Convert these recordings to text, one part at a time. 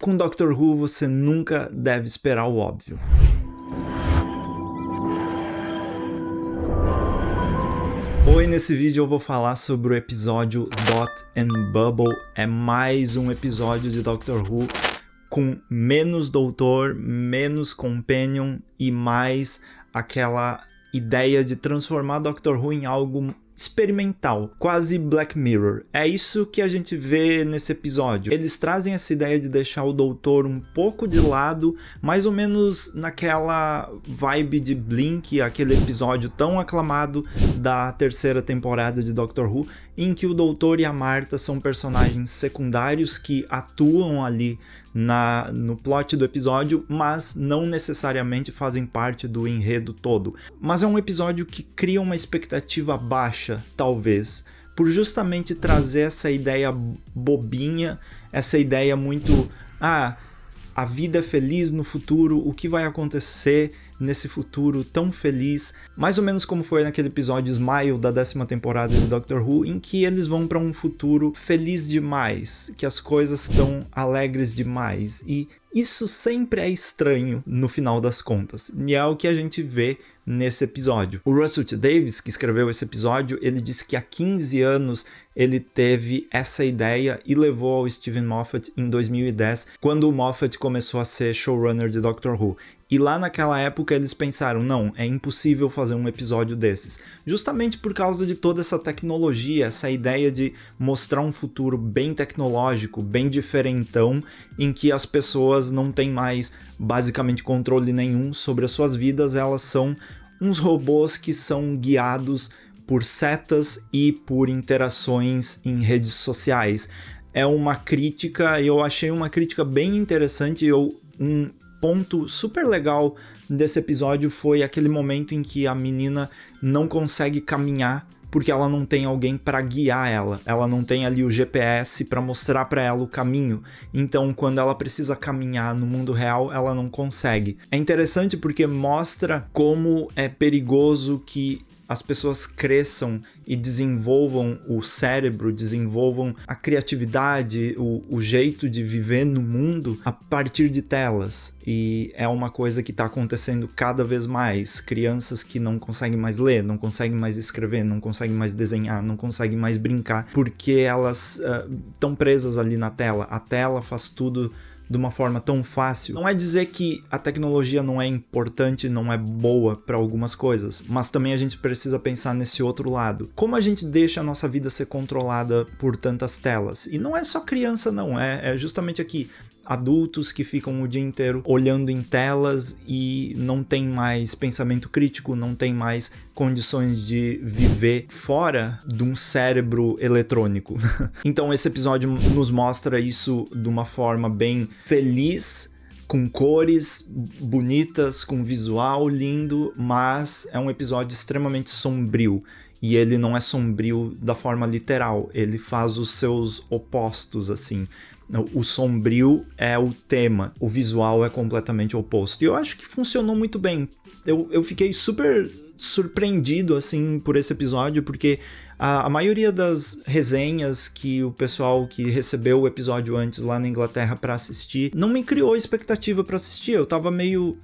com Doctor Who você nunca deve esperar o óbvio. Oi, nesse vídeo eu vou falar sobre o episódio Dot and Bubble. É mais um episódio de Doctor Who com menos doutor, menos companion e mais aquela ideia de transformar Doctor Who em algo experimental, quase Black Mirror. É isso que a gente vê nesse episódio. Eles trazem essa ideia de deixar o doutor um pouco de lado, mais ou menos naquela vibe de Blink, aquele episódio tão aclamado da terceira temporada de Doctor Who, em que o doutor e a Martha são personagens secundários que atuam ali no plot do episódio, mas não necessariamente fazem parte do enredo todo. Mas é um episódio que cria uma expectativa baixa, talvez, por justamente trazer essa ideia bobinha, essa ideia muito... a vida é feliz no futuro, o que vai acontecer nesse futuro tão feliz, mais ou menos como foi naquele episódio Smile da 10ª temporada de Doctor Who, em que eles vão para um futuro feliz demais, que as coisas estão alegres demais, e isso sempre é estranho no final das contas, e é o que a gente vê nesse episódio. O Russell T. Davies, que escreveu esse episódio, ele disse que há 15 anos ele teve essa ideia e levou ao Steven Moffat em 2010, quando o Moffat começou a ser showrunner de Doctor Who. E lá naquela época eles pensaram, não, é impossível fazer um episódio desses. Justamente por causa de toda essa tecnologia, essa ideia de mostrar um futuro bem tecnológico, bem diferentão, em que as pessoas não têm mais basicamente controle nenhum sobre as suas vidas, elas são uns robôs que são guiados por setas e por interações em redes sociais. É uma crítica, eu achei uma crítica bem interessante, um ponto super legal desse episódio foi aquele momento em que a menina não consegue caminhar porque ela não tem alguém para guiar ela não tem ali o GPS para mostrar para ela o caminho, então quando ela precisa caminhar no mundo real, ela não consegue. É interessante porque mostra como é perigoso que as pessoas cresçam e desenvolvam o cérebro, desenvolvam a criatividade, o jeito de viver no mundo a partir de telas. E é uma coisa que está acontecendo cada vez mais. Crianças que não conseguem mais ler, não conseguem mais escrever, não conseguem mais desenhar, não conseguem mais brincar, porque elas estão presas ali na tela. A tela faz tudo de uma forma tão fácil. Não é dizer que a tecnologia não é importante, não é boa para algumas coisas, mas também a gente precisa pensar nesse outro lado. Como a gente deixa a nossa vida ser controlada por tantas telas? E não é só criança não, é justamente aqui adultos que ficam o dia inteiro olhando em telas e não tem mais pensamento crítico, não tem mais condições de viver fora de um cérebro eletrônico. Então esse episódio nos mostra isso de uma forma bem feliz, com cores bonitas, com visual lindo, mas é um episódio extremamente sombrio. E ele não é sombrio da forma literal, ele faz os seus opostos, assim. O sombrio é o tema, o visual é completamente oposto. E eu acho que funcionou muito bem. Eu fiquei super surpreendido, assim, por esse episódio, porque a maioria das resenhas que o pessoal que recebeu o episódio antes lá na Inglaterra pra assistir, não me criou expectativa pra assistir. Eu tava meio...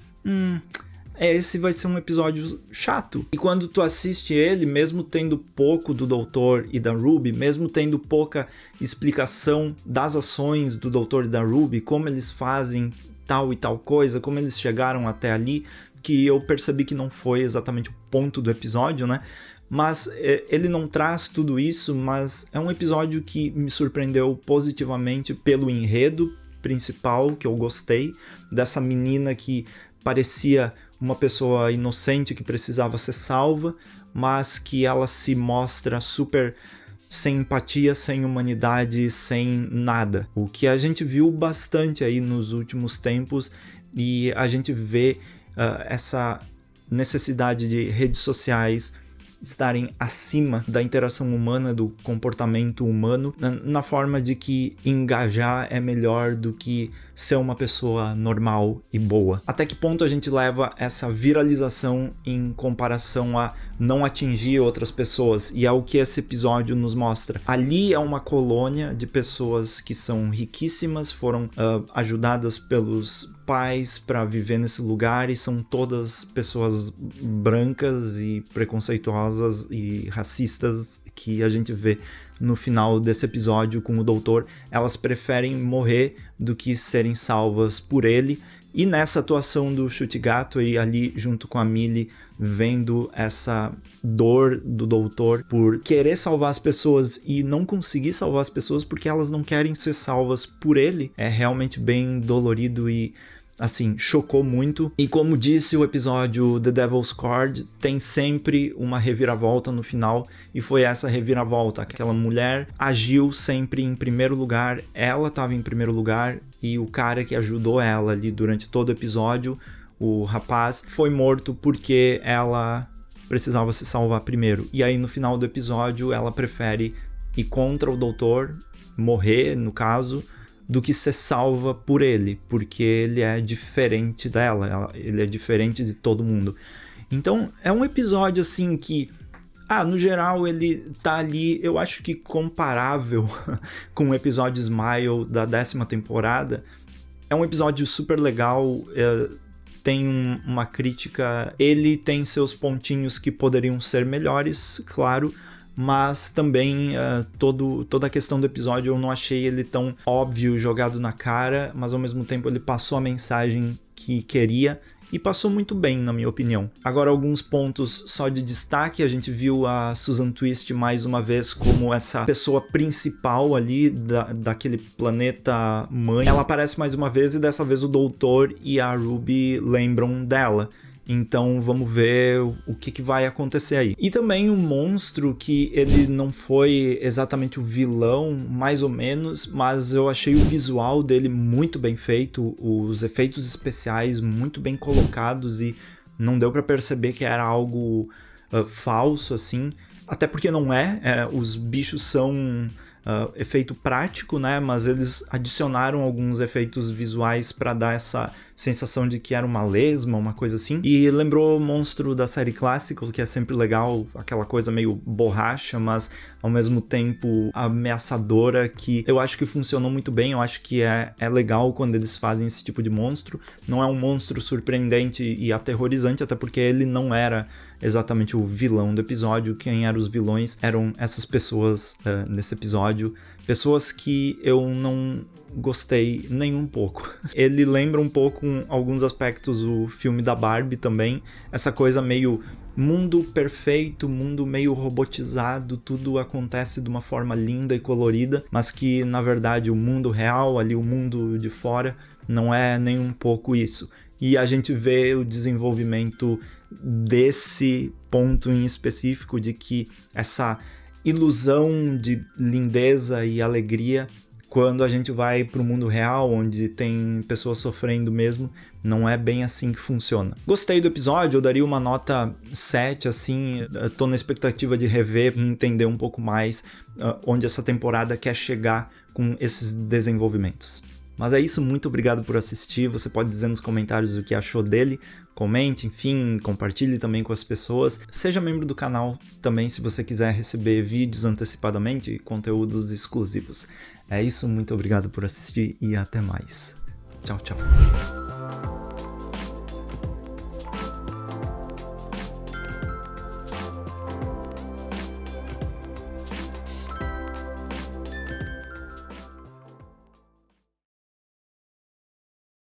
esse vai ser um episódio chato. E quando tu assiste ele, mesmo tendo pouco do Doutor e da Ruby, mesmo tendo pouca explicação das ações do Doutor e da Ruby, como eles fazem tal e tal coisa, como eles chegaram até ali, que eu percebi que não foi exatamente o ponto do episódio, né? Mas ele não traz tudo isso, mas é um episódio que me surpreendeu positivamente pelo enredo principal, que eu gostei, dessa menina que parecia uma pessoa inocente que precisava ser salva, mas que ela se mostra super sem empatia, sem humanidade, sem nada. O que a gente viu bastante aí nos últimos tempos, e a gente vê essa necessidade de redes sociais estarem acima da interação humana, do comportamento humano, na forma de que engajar é melhor do que ser uma pessoa normal e boa. Até que ponto a gente leva essa viralização em comparação a não atingir outras pessoas, e é o que esse episódio nos mostra. Ali é uma colônia de pessoas que são riquíssimas, foram ajudadas pelos pais para viver nesse lugar, e são todas pessoas brancas e preconceituosas e racistas que a gente vê no final desse episódio com o doutor. Elas preferem morrer do que serem salvas por ele. E nessa atuação do Chute Gato e ali junto com a Millie, vendo essa dor do doutor por querer salvar as pessoas e não conseguir salvar as pessoas porque elas não querem ser salvas por ele, é realmente bem dolorido e assim, chocou muito. E como disse o episódio The Devil's Cord, tem sempre uma reviravolta no final, e foi essa reviravolta. Aquela mulher agiu sempre em primeiro lugar, ela estava em primeiro lugar, e o cara que ajudou ela ali durante todo o episódio, o rapaz, foi morto porque ela precisava se salvar primeiro. E aí no final do episódio ela prefere ir contra o doutor, morrer no caso, do que ser salva por ele, porque ele é diferente dela, ele é diferente de todo mundo. Então é um episódio assim que, no geral ele tá ali, eu acho que comparável com o episódio Smile da 10ª temporada. É um episódio super legal, tem uma crítica, ele tem seus pontinhos que poderiam ser melhores, claro, mas também toda a questão do episódio eu não achei ele tão óbvio, jogado na cara, mas ao mesmo tempo ele passou a mensagem que queria e passou muito bem, na minha opinião. Agora, alguns pontos só de destaque: a gente viu a Susan Twist mais uma vez como essa pessoa principal ali daquele planeta mãe. Ela aparece mais uma vez e dessa vez o doutor e a Ruby lembram dela. Então vamos ver o que vai acontecer aí. E também um monstro que ele não foi exatamente o vilão, mais ou menos, mas eu achei o visual dele muito bem feito, os efeitos especiais muito bem colocados, e não deu pra perceber que era algo falso assim, até porque não os bichos são efeito prático, né? Mas eles adicionaram alguns efeitos visuais para dar essa sensação de que era uma lesma, uma coisa assim. E lembrou o monstro da série clássica, que é sempre legal, aquela coisa meio borracha, mas ao mesmo tempo ameaçadora, que eu acho que funcionou muito bem. Eu acho que é legal quando eles fazem esse tipo de monstro. Não é um monstro surpreendente e aterrorizante, até porque ele não era exatamente o vilão do episódio. Quem eram os vilões eram essas pessoas nesse episódio. Pessoas que eu não gostei nem um pouco. Ele lembra um pouco, em alguns aspectos, o filme da Barbie também. Essa coisa meio mundo perfeito, mundo meio robotizado, tudo acontece de uma forma linda e colorida, mas que na verdade o mundo real, ali o mundo de fora, não é nem um pouco isso. E a gente vê o desenvolvimento desse ponto em específico, de que essa ilusão de lindeza e alegria, quando a gente vai para o mundo real, onde tem pessoas sofrendo mesmo, não é bem assim que funciona. Gostei do episódio, eu daria uma nota 7, assim, tô na expectativa de rever e entender um pouco mais onde essa temporada quer chegar com esses desenvolvimentos. Mas é isso, muito obrigado por assistir. Você pode dizer nos comentários o que achou dele, comente, enfim, compartilhe também com as pessoas. Seja membro do canal também se você quiser receber vídeos antecipadamente e conteúdos exclusivos. É isso, muito obrigado por assistir e até mais. Tchau, tchau.